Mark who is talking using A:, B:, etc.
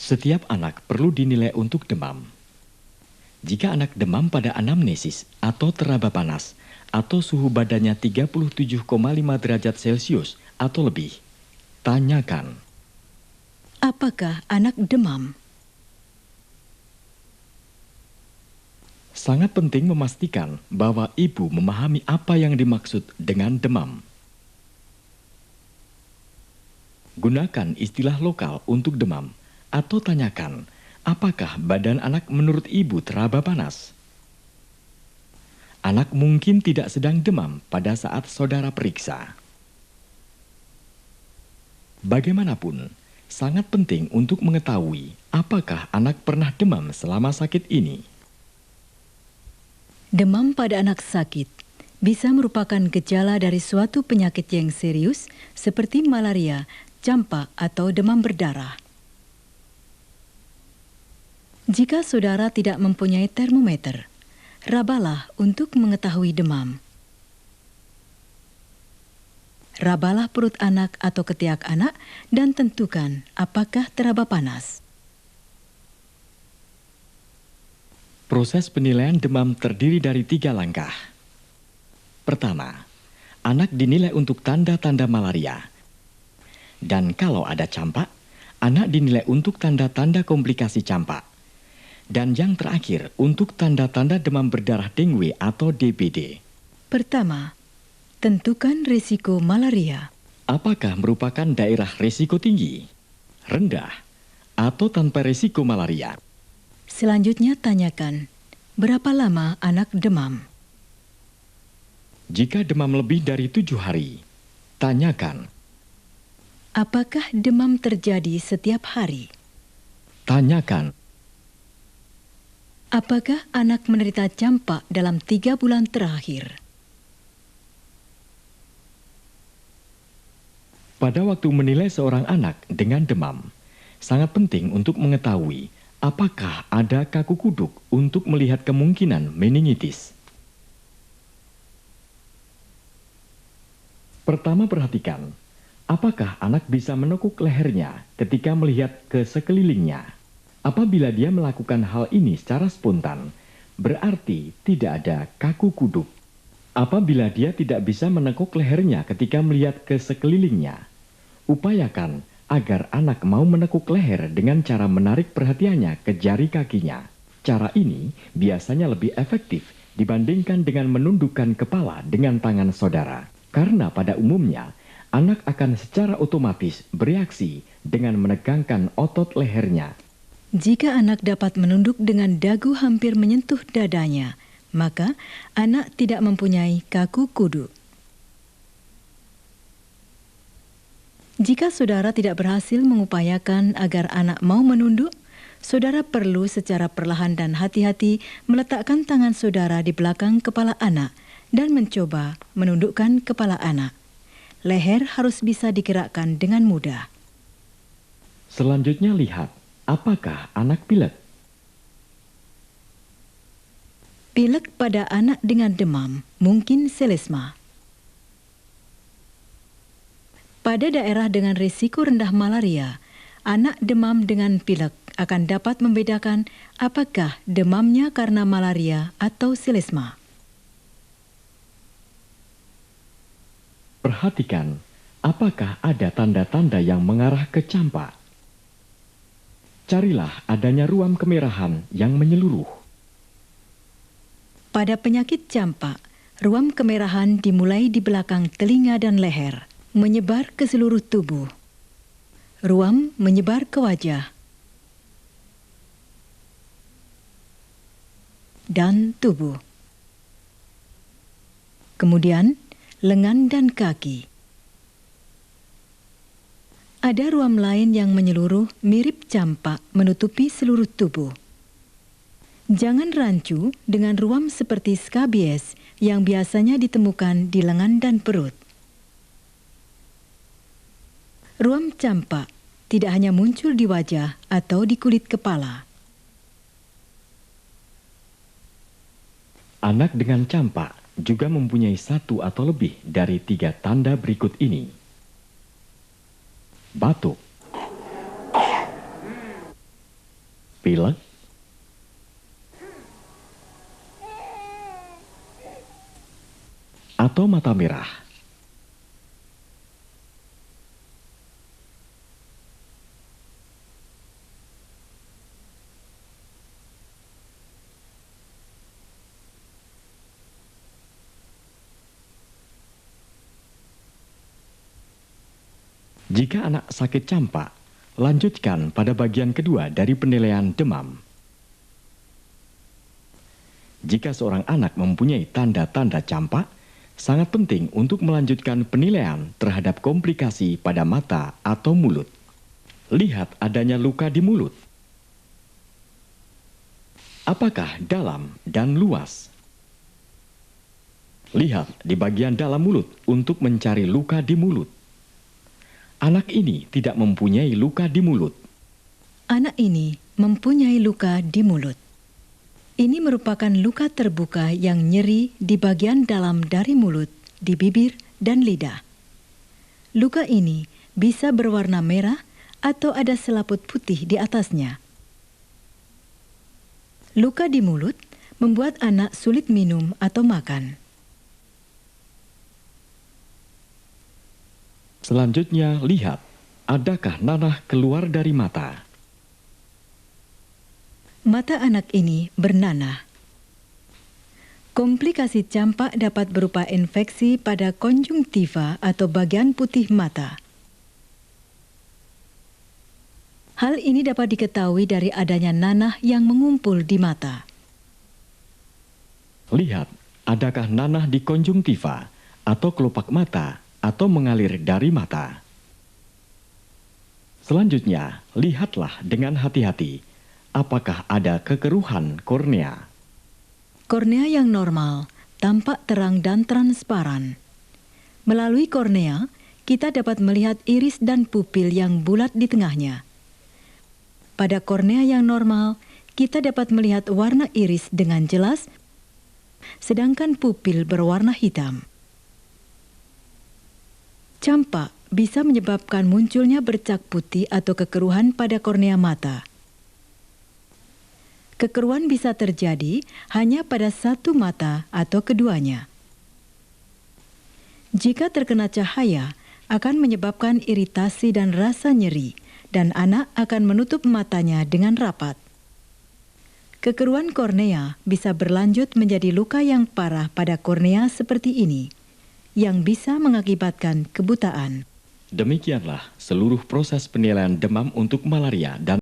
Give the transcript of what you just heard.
A: Setiap anak perlu dinilai untuk demam. Jika anak demam pada anamnesis atau teraba panas atau suhu badannya 37,5 derajat Celcius atau lebih, tanyakan.
B: Apakah anak demam?
A: Sangat penting memastikan bahwa ibu memahami apa yang dimaksud dengan demam. Gunakan istilah lokal untuk demam atau tanyakan, apakah badan anak menurut ibu teraba panas? Anak mungkin tidak sedang demam pada saat saudara periksa. Bagaimanapun, sangat penting untuk mengetahui apakah anak pernah demam selama sakit ini.
B: Demam pada anak sakit bisa merupakan gejala dari suatu penyakit yang serius seperti malaria, campak, atau demam berdarah. Jika saudara tidak mempunyai termometer, rabalah untuk mengetahui demam. Rabalah perut anak atau ketiak anak dan tentukan apakah teraba panas.
A: Proses penilaian demam terdiri dari 3 langkah. Pertama, anak dinilai untuk tanda-tanda malaria. Dan kalau ada campak, anak dinilai untuk tanda-tanda komplikasi campak. Dan yang terakhir, untuk tanda-tanda demam berdarah dengue atau DBD.
B: Pertama, tentukan risiko malaria.
A: Apakah merupakan daerah risiko tinggi, rendah, atau tanpa risiko malaria?
B: Selanjutnya tanyakan, berapa lama anak demam?
A: Jika demam lebih dari 7 hari, tanyakan.
B: Apakah demam terjadi setiap hari?
A: Tanyakan.
B: Apakah anak menderita campak dalam 3 bulan terakhir?
A: Pada waktu menilai seorang anak dengan demam, sangat penting untuk mengetahui apakah ada kaku kuduk untuk melihat kemungkinan meningitis. Pertama, perhatikan, apakah anak bisa menekuk lehernya ketika melihat ke sekelilingnya. Apabila dia melakukan hal ini secara spontan, berarti tidak ada kaku kuduk. Apabila dia tidak bisa menekuk lehernya ketika melihat ke sekelilingnya, upayakan agar anak mau menekuk leher dengan cara menarik perhatiannya ke jari kakinya. Cara ini biasanya lebih efektif dibandingkan dengan menundukkan kepala dengan tangan saudara. Karena pada umumnya, anak akan secara otomatis bereaksi dengan menegangkan otot lehernya.
B: Jika anak dapat menunduk dengan dagu hampir menyentuh dadanya, maka anak tidak mempunyai kaku kuduk. Jika saudara tidak berhasil mengupayakan agar anak mau menunduk, saudara perlu secara perlahan dan hati-hati meletakkan tangan saudara di belakang kepala anak dan mencoba menundukkan kepala anak. Leher harus bisa digerakkan dengan mudah.
A: Selanjutnya lihat, apakah anak pilek?
B: Pilek pada anak dengan demam mungkin selesma. Pada daerah dengan risiko rendah malaria, anak demam dengan pilek akan dapat membedakan apakah demamnya karena malaria atau selesma.
A: Perhatikan, apakah ada tanda-tanda yang mengarah ke campak. Carilah adanya ruam kemerahan yang menyeluruh.
B: Pada penyakit campak, ruam kemerahan dimulai di belakang telinga dan leher, menyebar ke seluruh tubuh. Ruam menyebar ke wajah dan tubuh. Kemudian, lengan dan kaki. Ada ruam lain yang menyeluruh mirip campak menutupi seluruh tubuh. Jangan rancu dengan ruam seperti skabies yang biasanya ditemukan di lengan dan perut. Ruam campak tidak hanya muncul di wajah atau di kulit kepala.
A: Anak dengan campak juga mempunyai 1 atau lebih dari 3 tanda berikut ini. Batuk, pilek, atau mata merah. Jika anak sakit campak, lanjutkan pada bagian kedua dari penilaian demam. Jika seorang anak mempunyai tanda-tanda campak, sangat penting untuk melanjutkan penilaian terhadap komplikasi pada mata atau mulut. Lihat adanya luka di mulut. Apakah dalam dan luas? Lihat di bagian dalam mulut untuk mencari luka di mulut. Anak ini tidak mempunyai luka di mulut.
B: Anak ini mempunyai luka di mulut. Ini merupakan luka terbuka yang nyeri di bagian dalam dari mulut, di bibir, dan lidah. Luka ini bisa berwarna merah atau ada selaput putih di atasnya. Luka di mulut membuat anak sulit minum atau makan.
A: Selanjutnya, lihat, adakah nanah keluar dari mata?
B: Mata anak ini bernanah. Komplikasi campak dapat berupa infeksi pada konjungtiva atau bagian putih mata. Hal ini dapat diketahui dari adanya nanah yang mengumpul di mata.
A: Lihat, adakah nanah di konjungtiva atau kelopak mata atau mengalir dari mata. Selanjutnya, lihatlah dengan hati-hati apakah ada kekeruhan kornea.
B: Kornea yang normal tampak terang dan transparan. Melalui kornea, kita dapat melihat iris dan pupil yang bulat di tengahnya. Pada kornea yang normal, kita dapat melihat warna iris dengan jelas, sedangkan pupil berwarna hitam. Campak bisa menyebabkan munculnya bercak putih atau kekeruhan pada kornea mata. Kekeruhan bisa terjadi hanya pada satu mata atau keduanya. Jika terkena cahaya, akan menyebabkan iritasi dan rasa nyeri, dan anak akan menutup matanya dengan rapat. Kekeruhan kornea bisa berlanjut menjadi luka yang parah pada kornea seperti ini, yang bisa mengakibatkan kebutaan.
A: Demikianlah seluruh proses penilaian demam untuk malaria dan